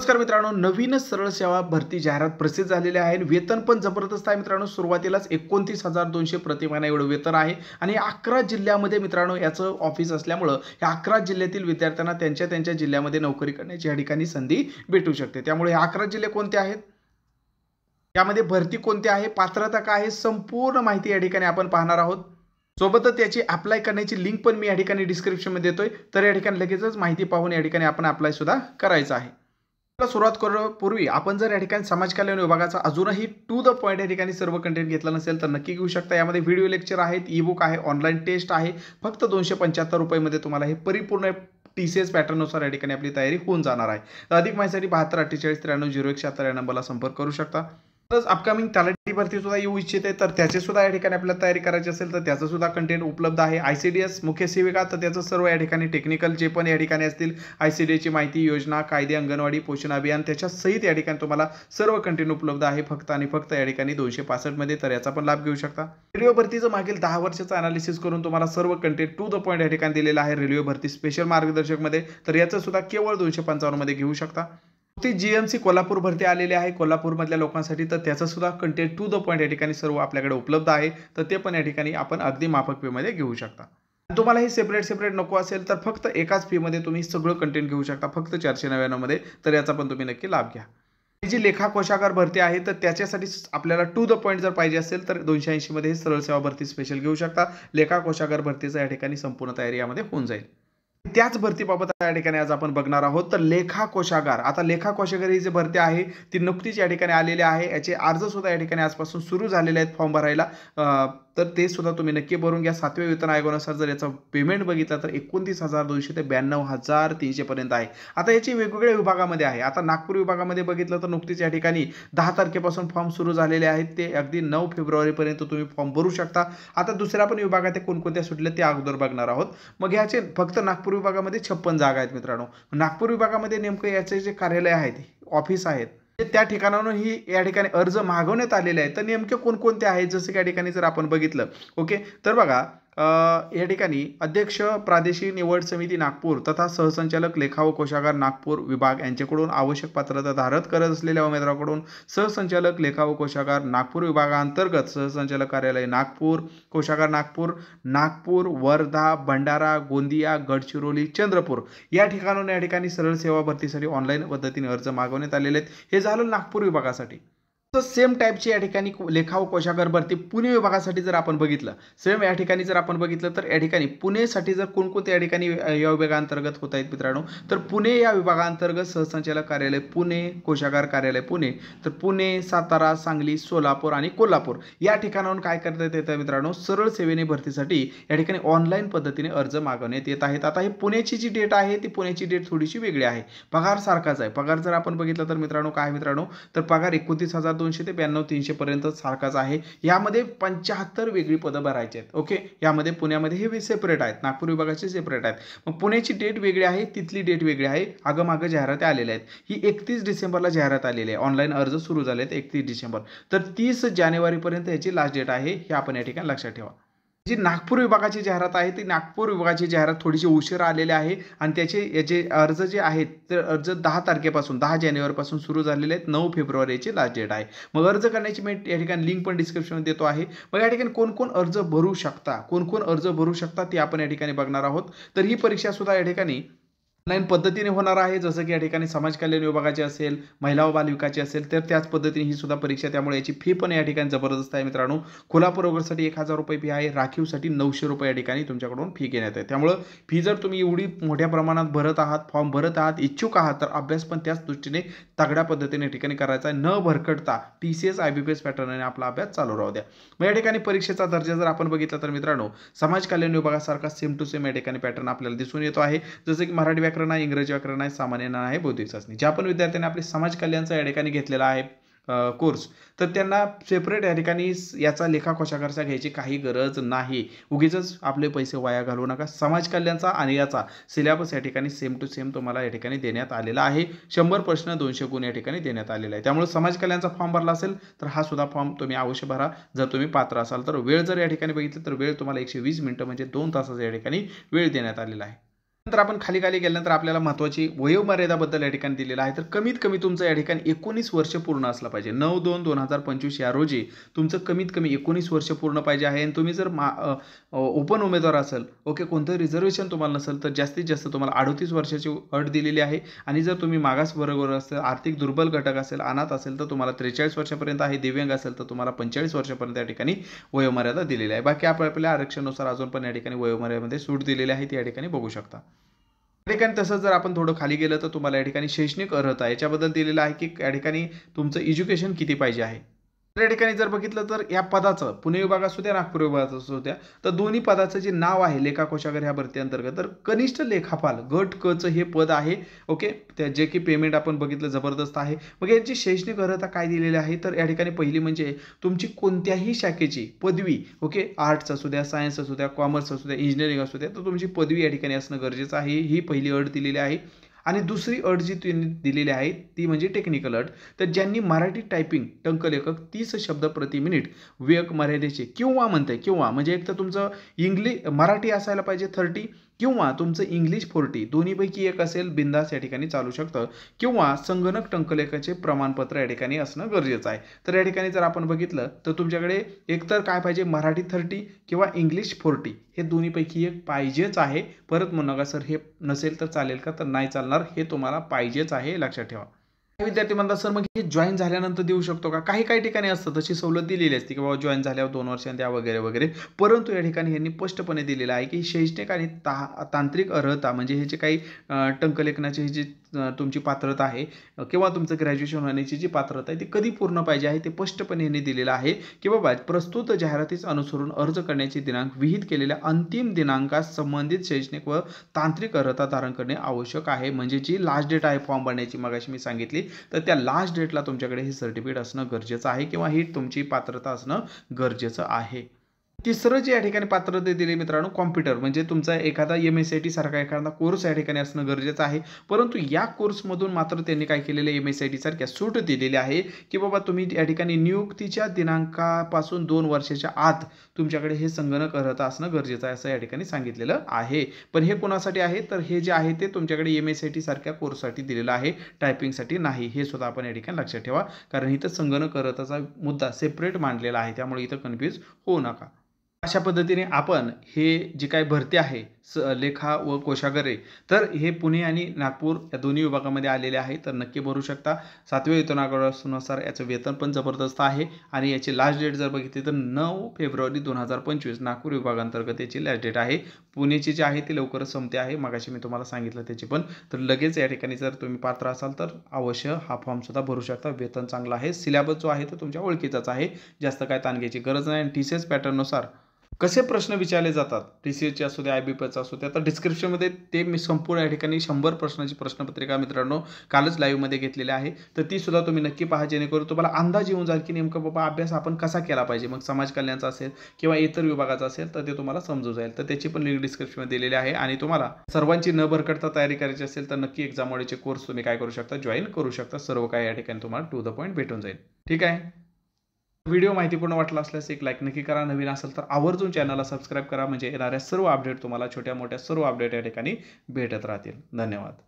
नमस्कार मित्रांनो, नवीनच सरळ सेवा भरती जाहिरात प्रसिद्ध झालेली आहे. वेतन पण जबरदस्त आहे मित्रांनो. सुरुवातीलाच 29,200 प्रति महिना एवढं वेतन आहे आणि 11 जिल्ह्यामध्ये मित्रांनो याचं ऑफिस असल्यामुळं या 11 जिल्ह्यातील विद्यार्थ्यांना त्यांच्या त्यांच्या जिल्ह्यामध्ये नोकरी करण्याची या ठिकाणी संधी भेटू शकते. त्यामुळे हे 11 जिल्हे कोणते आहेत, यामध्ये भरती कोणती आहे, पात्रता काय आहे, संपूर्ण माहिती या ठिकाणी आपण पाहणार आहोत. सोबतच त्याची अप्लाय करण्याची लिंक पण मी या ठिकाणी डिस्क्रिप्शनमध्ये देतोय. तर या ठिकाणी लगेचच माहिती पाहून या ठिकाणी आपण अप्लाय सुद्धा करायचं आहे. सुरुवात करण्यापूर्वी आपण जर या ठिकाणी समाज कल्याण विभागाचा अजूनही टू द पॉईंट या ठिकाणी सर्व कंटेंट घेतला नसेल तर नक्की घेऊ शकता. यामध्ये व्हिडिओ लेक्चर आहेत, ई बुक आहे, ऑनलाईन टेस्ट आहे. फक्त 275 रुपयामध्ये तुम्हाला हे परिपूर्ण TCS पॅटर्ननुसार या ठिकाणी आपली तयारी होऊन जाणार आहे. तर अधिक माहितीसाठी 72 48 93 0176 या नंबरला संपर्क करू शकता. तसंच अपकमिंग तलाठी भरती सुद्धा येऊ इच्छिते तर त्याची सुद्धा या ठिकाणी आपल्याला तयारी करायची असेल तर त्याचं सुद्धा कंटेंट उपलब्ध आहे. ICDS मुख्य सेविका तर त्याचं सर्व या ठिकाणी टेक्निकल जे पण या ठिकाणी असतील ICDSची माहिती, योजना, कायदे, अंगणवाडी, पोषण अभियान त्याच्या सहित या ठिकाणी तुम्हाला सर्व कंटेंट उपलब्ध आहे फक्त आणि फक्त या ठिकाणी 265 मध्ये. तर याचा पण लाभ घेऊ शकता. रेल्वे भरतीचं मागील 10 वर्षाचं अनालिसिस करून तुम्हाला सर्व कंटेंट टू द पॉईंट या ठिकाणी दिलेला आहे रेल्वे भरती स्पेशल मार्गदर्शक मध्ये. तर याचं सुद्धा केवळ 255 मध्ये घेऊ शकता. ती GMC कोल्हापूर भरती आलेली आहे कोल्हापूरमधल्या लोकांसाठी. तर त्याचं सुद्धा कंटेंट टू द पॉईंट या ठिकाणी सर्व आपल्याकडे उपलब्ध आहे. तर ते पण या ठिकाणी आपण अगदी माफक फीमध्ये घेऊ शकता. तुम्हाला हे सेपरेट नको असेल तर फक्त एकाच फीमध्ये तुम्ही सगळं कंटेंट घेऊ शकता फक्त 499 मध्ये. तर याचा पण तुम्ही नक्की लाभ घ्या. ही जी लेखा कोशागार भरती आहे तर त्याच्यासाठी आपल्याला टू द पॉईंट जर पाहिजे असेल तर 280 मध्ये सरळ सेवा भरती स्पेशल घेऊ शकता. लेखा कोशागार भरतीचा या ठिकाणी संपूर्ण तयारी यामध्ये होऊन जाईल. त्याच भरतीबाबत या ठिकाणी आज आपण बघणार आहोत. तर लेखा कोशागार, आता लेखा कोशागार ही जी भरती आहे ती नुकतीच या ठिकाणी आलेली आहे. याचे अर्ज सुद्धा या ठिकाणी आजपासून सुरू झालेले आहेत फॉर्म भरायला. तर ते सुद्धा तुम्ही नक्की भरून घ्या. 7व्या वेतन आयोगानुसार जर याचा पेमेंट बघितलं तर 29,200 ते 92,300 पर्यंत आहे. आता याची वेगवेगळ्या विभागामध्ये आहे. आता नागपूर विभागामध्ये बघितलं तर नुकतीच या ठिकाणी 10 तारखेपासून फॉर्म सुरू झालेले आहेत. ते अगदी 9 फेब्रुवारीपर्यंत तुम्ही फॉर्म भरू शकता. आता दुसऱ्या पण विभागात कोणकोणत्या सुटले ते अगोदर बघणार आहोत. मग याचे फक्त नागपूर विभागामध्ये 56 जागा आहेत मित्रांनो. नागपूर विभागामध्ये नेमकं याचे जे कार्यालय आहेत, ऑफिस आहेत, त्या ठिकाणावरून ही या ठिकाणी अर्ज मागवण्यात आलेले आहेत. तर नेमके कोणकोणते आहेत जसं की या ठिकाणी जर आपण बघितलं ओके तर बघा या ठिकाणी अध्यक्ष प्रादेशिक निवड समिती नागपूर तथा सहसंचालक लेखा व कोशागार नागपूर विभाग यांच्याकडून आवश्यक पात्रता धारक करत असलेल्या उमेदवाराकडून सहसंचालक लेखा व कोशागार नागपूर विभागांतर्गत सहसंचालक कार्यालय नागपूर, कोशागार नागपूर, नागपूर, वर्धा, भंडारा, गोंदिया, गडचिरोली, चंद्रपूर या ठिकाणाहून या ठिकाणी सरळ सेवा भरतीसाठी ऑनलाईन पद्धतीने अर्ज मागवण्यात आलेले आहेत. हे झालं नागपूर विभागासाठी. सेम टाईपची या ठिकाणी लेखा व कोशागार भरती पुणे विभागासाठी जर आपण बघितलं, सेम या ठिकाणी जर आपण बघितलं तर या ठिकाणी पुणेसाठी जर कोणकोणते या ठिकाणी या विभागांतर्गत होत आहेत मित्रांनो, तर पुणे या विभागांतर्गत सहसंचालक कार्यालय पुणे, कोशागार कार्यालय पुणे, तर पुणे, सातारा, सांगली, सोलापूर आणि कोल्हापूर या ठिकाणाहून काय करण्यात येतं मित्रांनो, सरळ सेवेने भरतीसाठी या ठिकाणी ऑनलाईन पद्धतीने अर्ज मागवण्यात येत आहेत. आता ही पुण्याची जी डेट आहे ती पुण्याची डेट थोडीशी वेगळी आहे. पगार सारखाच आहे. पगार जर आपण बघितलं तर मित्रांनो काय मित्रांनो, तर पगार 29,200 ते 92,300 पर्यंत सारखाच आहे. यामध्ये 75 वेगळी पदं भरायची आहेत. ओके, यामध्ये पुण्यामध्ये हे सेपरेट आहेत, नागपूर विभागाचे सेपरेट आहेत. मग पुण्याची डेट वेगळी आहे, तिथली डेट वेगळी आहे. आगमागं जाहिराती आलेल्या आहेत. ही 31 डिसेंबरला जाहिरात आलेली आहे. ऑनलाईन अर्ज सुरू झाले आहेत 31 डिसेंबर. तर 30 जानेवारीपर्यंत याची लास्ट डेट आहे. हे आपण या ठिकाणी लक्षात ठेवा. जी नागपूर विभागाची जाहिरात आहे ती नागपूर विभागाची जाहिरात थोडीशी उशीर आलेली आहे आणि याचे अर्ज जे आहेत तर अर्ज 10 तारखेपासून 10 जानेवारीपासून सुरू झालेले आहेत. 9 फेब्रुवारीची लास्ट डेट आहे. मग अर्ज करण्याची मी या ठिकाणी लिंक पण डिस्क्रिप्शनमध्ये देतो आहे. मग या ठिकाणी कोण अर्ज भरू शकता, कोण अर्ज भरू शकता ते आपण या ठिकाणी बघणार आहोत. तर ही परीक्षा सुद्धा या ठिकाणी ऑनलाईन पद्धतीने होणार आहे. जसं की या ठिकाणी समाज कल्याण विभागाची असेल, महिला व बाल विकासाची असेल तर त्याच पद्धतीने ही सुद्धा परीक्षा. त्यामुळे याची फी पण या ठिकाणी जबरदस्त आहे मित्रांनो. कोल्हापूर वगैरेसाठी 1,000 रुपये फी आहे. राखीवसाठी 900 रुपये या ठिकाणी तुमच्याकडून फी घेण्यात आहे. त्यामुळं फी जर तुम्ही एवढी मोठ्या प्रमाणात भरत आहात, फॉर्म भरत आहात, इच्छुक आहात तर अभ्यास पण त्याच दृष्टीने तगड्या पद्धतीने ठिकाणी करायचा आहे. न भरकटता TCS IBPS पॅटर्नने आपला अभ्यास चालू राहू द्या. मग या ठिकाणी परीक्षेचा दर्जा जर आपण बघितला तर मित्रांनो समाज कल्याण विभागासारखा सेम टू सेम या ठिकाणी पॅटर्न आपल्याला दिसून येतो आहे. जसं की मराठी व्याकरण आहे, इंग्रजी व्याकरण आहे, सामान्य ज्ञान आहे, बौद्धिक चाचणी. ज्या पण विद्यार्थ्यांनी आपले समाज कल्याणचा या ठिकाणी घेतलेला आहे कोर्स तर त्यांना सेपरेट या ठिकाणी याचा लेखा कोशागारचा घ्यायची काही गरज नाही. उगीच आपले पैसे वाया घालवू नका. समाज कल्याणचा आणि याचा सिलेबस या ठिकाणी सेम टू सेम तुम्हाला या ठिकाणी देण्यात आलेला आहे. 100 प्रश्न 200 गुण या ठिकाणी देण्यात आलेला आहे. त्यामुळे समाज कल्याणचा फॉर्म भरला असेल तर हा सुद्धा फॉर्म तुम्ही अवश्य भरा जर तुम्ही पात्र असाल तर. वेळ जर या ठिकाणी बघितलं तर वेळ तुम्हाला 120 मिनिटं म्हणजे 2 तासाचा या ठिकाणी वेळ देण्यात आलेला आहे. नंतर आपण खाली गेल्यानंतर आपल्याला महत्त्वाची वयोमर्यादाबद्दल या ठिकाणी दिलेलं आहे. तर कमीत कमी तुमचं या ठिकाणी 19 वर्ष पूर्ण असलं पाहिजे. 9/2/2025 या रोजी तुमचं कमीत कमी 19 वर्ष पूर्ण पाहिजे आहे. आणि तुम्ही जर ओपन उमेदवार असेल, ओके, कोणतं रिझर्वेशन तुम्हाला नसेल, तर जास्तीत जास्त तुम्हाला 38 वर्षाची अट दिलेली आहे. आणि जर तुम्ही मागास वर्ग असेल, आर्थिक दुर्बल घटक असेल, अनाथ असेल, तर तुम्हाला 43 वर्षापर्यंत आहे. दिव्यांग असेल तर तुम्हाला 45 वर्षापर्यंत या ठिकाणी वयोमर्यादा दिलेली आहे. बाकी आपल्या आरक्षणानुसार अजून पण या ठिकाणी वयोमर्यादेमध्ये सूट दिलेली आहे, ती या ठिकाणी बघू शकता. या ठिकाणी तसंच जर आपण थोडं खाली गेलं तर तुम्हाला या ठिकाणी शैक्षणिक अर्हता याच्याबद्दल दिलेलं आहे की या ठिकाणी तुमचं एज्युकेशन किती पाहिजे आहे. तर या ठिकाणी जर बघितलं तर या पदाचं पुणे विभाग असू द्या, नागपूर विभाग असू द्या, तर दोन्ही पदाचं जे नाव आहे लेखा कोशागार ह्या भरती अंतर्गत, तर कनिष्ठ लेखापाल गट क चं हे पद आहे. ओके, जे की पेमेंट आपण बघितलं जबरदस्त आहे. मग यांची शैक्षणिक अर्हता काय दिलेली आहे, तर या ठिकाणी पहिली म्हणजे तुमची कोणत्याही शाखेची पदवी, ओके, आर्ट्स असू द्या, सायन्स असू द्या, कॉमर्स असू द्या, इंजिनिअरिंग असू द्या, तर तुमची पदवी या ठिकाणी असणं गरजेचं आहे. ही पहिली अट दिलेली आहे. आणि दुसरी अट जी त्यांनी दिलेली आहे ती म्हणजे टेक्निकल अट. तर ज्यांनी मराठी टायपिंग टंकलेखक 30 शब्द प्रति मिनिट वेग मर्यादेचे किंवा म्हणजे एक तर तुमचं मराठी असायला पाहिजे 30 किंवा तुमचं इंग्लिश 40 दोन्हीपैकी एक असेल, बिंदास या ठिकाणी चालू शकतं. किंवा संगणक टंकलेखाचे प्रमाणपत्र या ठिकाणी असणं गरजेचं आहे. तर या ठिकाणी जर आपण बघितलं तर तुमच्याकडे एकतर काय पाहिजे, मराठी 30 किंवा इंग्लिश 40 हे दोन्हीपैकी एक पाहिजेच आहे. परत म्हणू नका सर हे नसेल तर चालेल का, तर नाही चालणार, हे तुम्हाला पाहिजेच आहे, लक्षात ठेवा. विद्यार्थी म्हणतात सर मग हे जॉईन झाल्यानंतर देऊ शकतो का? काही ठिकाणी असतं तशी सवलत दिलेली असते की बाबा जॉईन झाल्यावर 2 वर्षांनी द्या वगैरे वगैरे. परंतु या ठिकाणी यांनी स्पष्टपणे दिलेलं आहे की शैक्षणिक आणि तांत्रिक अर्हता म्हणजे हे जे काही टंकलेखनाची ही जी तुमची पात्रता आहे किंवा तुमचं ग्रॅज्युएशन होण्याची जी पात्रता आहे ती कधी पूर्ण पाहिजे आहे ते स्पष्टपणे यांनी दिलेलं आहे की बाबा प्रस्तुत जाहिरातीस अनुसरून अर्ज करण्याची दिनांक विहित केलेल्या अंतिम दिनांकास संबंधित शैक्षणिक व तांत्रिक अर्हता धारण करणे आवश्यक आहे. म्हणजे जी लास्ट डेट आहे फॉर्म भरण्याची मगाशी मी सांगितली, तर त्या लास्ट डेटला तुमच्याकडे हे सर्टिफिकेट असणं गरजेचं आहे किंवा ही तुमची पात्रता असणं गरजेचं आहे. तिसरं जे या ठिकाणी पात्रता दिली मित्रांनो, कॉम्प्युटर म्हणजे तुमचा एखादा MSIT सारखा एखादा कोर्स या ठिकाणी असणं गरजेचं आहे. परंतु या कोर्समधून मात्र त्यांनी काय केलेलं MSIT सारख्या सूट दिलेली आहे की बाबा तुम्ही या ठिकाणी नियुक्तीच्या दिनांकापासून 2 वर्षाच्या आत तुमच्याकडे हे संगणक अर्हता असणं गरजेचं आहे असं या ठिकाणी सांगितलेलं आहे. पण हे कोणासाठी आहे, तर हे जे आहे ते तुमच्याकडे MSIT सारख्या कोर्ससाठी दिलेलं आहे, टायपिंगसाठी नाही. हे सुद्धा आपण या ठिकाणी लक्षात ठेवा, कारण इथं संगणक अर्हताचा मुद्दा सेपरेट मांडलेला आहे, त्यामुळे इथं कन्फ्यूज होऊ नका. अशा पद्धतीने आपण हे जी काही भरती आहे लेखा व कोशागार, तर हे पुणे आणि नागपूर या दोन्ही विभागामध्ये आलेले आहे. तर नक्की भरू शकता. 7व्या वेतन आयोगानुसार याचं वेतन पण जबरदस्त आहे. आणि याची लास्ट डेट जर बघितली तर 9 फेब्रुवारी 2025 नागपूर विभागांतर्गत याची लास्ट डेट आहे. पुणेची जी आहे ती लवकरच संपते आहे, मगाशी मी तुम्हाला सांगितलं त्याची पण. तर लगेच या ठिकाणी जर तुम्ही पात्र असाल तर अवश्य हा फॉर्म सुद्धा भरू शकता. वेतन चांगलं आहे. सिलेबस जो आहे तो तुमच्या ओळखीचाच आहे, जास्त काय ताण घ्यायची गरज नाही. आणि TCS पॅटर्ननुसार कसे प्रश्न विचारले जातात, TCSचे असू द्या, IBPचा असू द्या, तर डिस्क्रिप्शनमध्ये ते मी संपूर्ण या ठिकाणी 100 प्रश्नाची प्रश्नपत्रिका मित्रांनो कालच लाईव्हमध्ये घेतलेली आहे. तर ती सुद्धा तुम्ही नक्की पहा, जेणेकरून तुम्हाला अंदाज येऊन जाईल की नेमकं बाबा अभ्यास आपण कसा केला पाहिजे. मग समाज कल्याणचा असेल किंवा इतर विभागाचा असेल तर ते तुम्हाला समजून जाईल. तर त्याची पण लिंक डिस्क्रिप्शनमध्ये दिलेली आहे. आणि तुम्हाला सर्वांची न भरकटता तयारी करायची असेल तर नक्की एक्झाम मॉडेलचे कोर्स तुम्ही काय करू शकता, जॉईन करू शकता. सर्व काय या ठिकाणी तुम्हाला टू द पॉईंट भेटून जाईल. ठीक आहे. व्हिडिओ माहितीपूर्ण वाटला असल्यास एक लाईक नक्की करा. नवीन असेल तर आवर्जून चॅनलला सबस्क्राईब करा, म्हणजे येणाऱ्या सर्व अपडेट तुम्हाला छोट्या मोठ्या सर्व अपडेट या ठिकाणी भेटत राहतील. धन्यवाद.